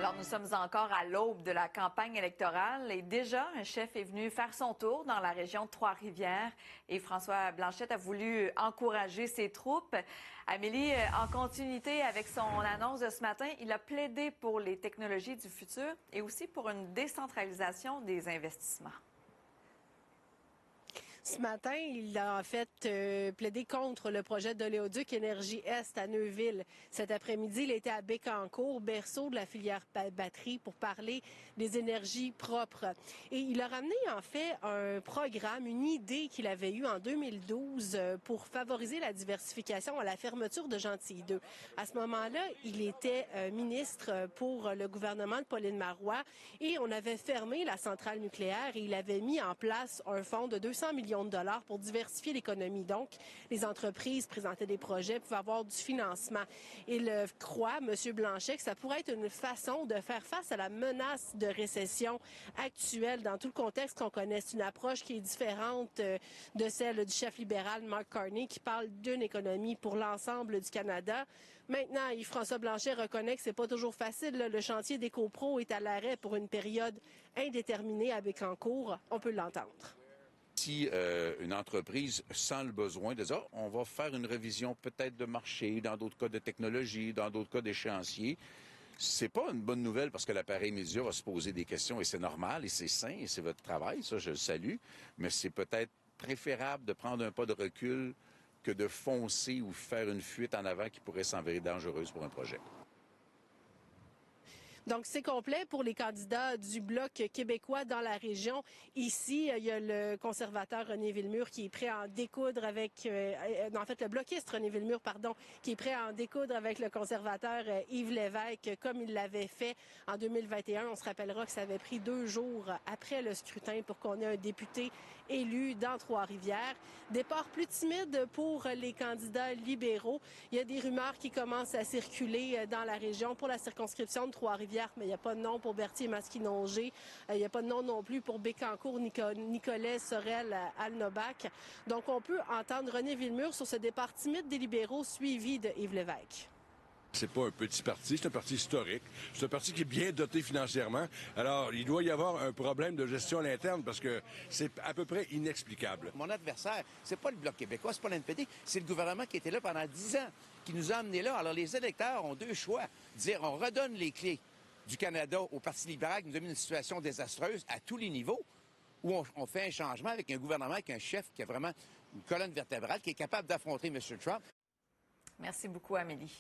Alors, nous sommes encore à l'aube de la campagne électorale et déjà, un chef est venu faire son tour dans la région de Trois-Rivières et François Blanchet a voulu encourager ses troupes. Amélie, en continuité avec son annonce de ce matin, il a plaidé pour les technologies du futur et aussi pour une décentralisation des investissements. Ce matin, il a en fait plaidé contre le projet d'oléoduc Énergie Est à Neuville. Cet après-midi, il était à Bécancour, berceau de la filière batterie, pour parler des énergies propres. Et il a ramené en fait un programme, une idée qu'il avait eue en 2012 pour favoriser la diversification à la fermeture de Gentilly 2. À ce moment-là, il était ministre pour le gouvernement de Pauline Marois et on avait fermé la centrale nucléaire et il avait mis en place un fonds de 200 millions de dollars pour diversifier l'économie. Donc, les entreprises présentaient des projets, pouvaient avoir du financement. Il croit, M. Blanchet, que ça pourrait être une façon de faire face à la menace de récession actuelle dans tout le contexte qu'on connaît. C'est une approche qui est différente de celle du chef libéral Mark Carney qui parle d'une économie pour l'ensemble du Canada. Maintenant, Yves-François Blanchet reconnaît que c'est pas toujours facile. Le chantier d'EcoPro est à l'arrêt pour une période indéterminée à Bécancour. On peut l'entendre. Si une entreprise sent le besoin de dire, on va faire une révision peut-être de marché, dans d'autres cas de technologie, dans d'autres cas d'échéancier, c'est pas une bonne nouvelle parce que l'appareil média va se poser des questions et c'est normal et c'est sain et c'est votre travail, ça je le salue, mais c'est peut-être préférable de prendre un pas de recul que de foncer ou faire une fuite en avant qui pourrait s'avérer dangereuse pour un projet. Donc, c'est complet pour les candidats du Bloc québécois dans la région. Ici, il y a le conservateur René Villemur qui est prêt à en découdre avec... en fait, le bloquiste René Villemur, pardon, qui est prêt à en découdre avec le conservateur Yves Lévesque, comme il l'avait fait en 2021. On se rappellera que ça avait pris 2 jours après le scrutin pour qu'on ait un député élu dans Trois-Rivières. Départ plus timide pour les candidats libéraux. Il y a des rumeurs qui commencent à circuler dans la région pour la circonscription de Trois-Rivières, mais il n'y a pas de nom pour Berthier-Masquinongé. Il n'y a pas de nom non plus pour Bécancour, Nicolet, Sorel, Alnobac. Donc, on peut entendre René Villemur sur ce départ timide des libéraux suivi de Yves Lévesque. C'est pas un petit parti, c'est un parti historique. C'est un parti qui est bien doté financièrement. Alors, il doit y avoir un problème de gestion à l'interne parce que c'est à peu près inexplicable. Mon adversaire, c'est pas le Bloc québécois, c'est pas l'NPD, c'est le gouvernement qui était là pendant 10 ans, qui nous a amenés là. Alors, les électeurs ont 2 choix. Dire, on redonne les clés du Canada au Parti libéral qui nous a mis une situation désastreuse à tous les niveaux, ou on fait un changement avec un gouvernement, avec un chef qui a vraiment une colonne vertébrale, qui est capable d'affronter M. Trump. Merci beaucoup, Amélie.